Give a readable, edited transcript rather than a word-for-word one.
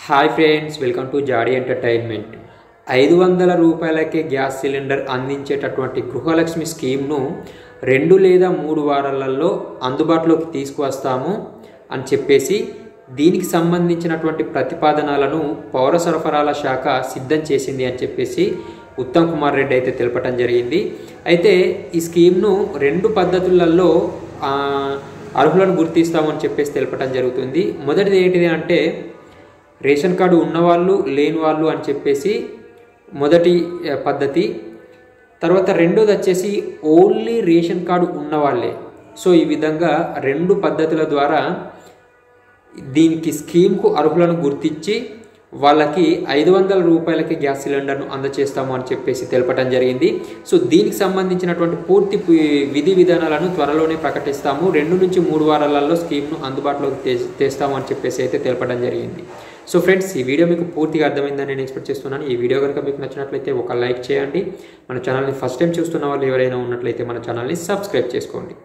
Hi friends, welcome to Jaadi entertainment. 500 రూపాయలకే gas cylinder అందించేటటువంటి గృహలక్ష్మి స్కీమ్ను 2 లేదా 3 వారాలలో అందుబాటులోకి తీసుకువస్తాము అని చెప్పేసి దీనికి సంబంధించినటువంటి ప్రతిపాదనలను పౌర సరఫరాల శాఖ సిద్ధం చేసింది అని చెప్పేసి ఉత్తమ్ కుమార్ రెడ్డి అయితే తెలపడం జరిగింది. అయితే ఈ స్కీమ్ను 2 పద్ధతులలో అర్హులను గుర్తిస్తామని చెప్పేసి తెలపడం జరుగుతుంది. మొదటిది ఏంటిది అంటే రేషన్ కార్డు ఉన్నవాళ్ళు లేని వాళ్ళు అని చెప్పేసి మొదటి పద్ధతి. తర్వాత రెండోది వచ్చేసి ఓన్లీ రేషన్ కార్డు ఉన్నవాళ్ళే. సో ఈ విధంగా 2 పద్ధతుల ద్వారా దీనికి స్కీమ్కు అర్హులను గుర్తించి వాళ్ళకి 500 రూపాయలకి గ్యాస్ సిలిండర్ను అందజేస్తాము అని చెప్పేసి తెలపడం జరిగింది. సో దీనికి సంబంధించినటువంటి పూర్తి విధి విధానాలను త్వరలోనే ప్రకటిస్తాము. 2 నుంచి 3 వారాలలో స్కీమ్ను అందుబాటులోకి తెస్తాము అని చెప్పేసి అయితే తెలపడం జరిగింది. సో ఫ్రెండ్స్, ఈ వీడియో మీకు పూర్తిగా అర్థమైందని నేను ఎక్స్పెక్ట్ చేస్తున్నాను. ఈ వీడియో కనుక మీకు నచ్చినట్లయితే ఒక లైక్ చేయండి. మన ఛానల్ని ఫస్ట్ టైం చూస్తున్న వాళ్ళు ఎవరైనా ఉన్నట్లయితే మన ఛానల్ని సబ్స్క్రైబ్ చేసుకోండి.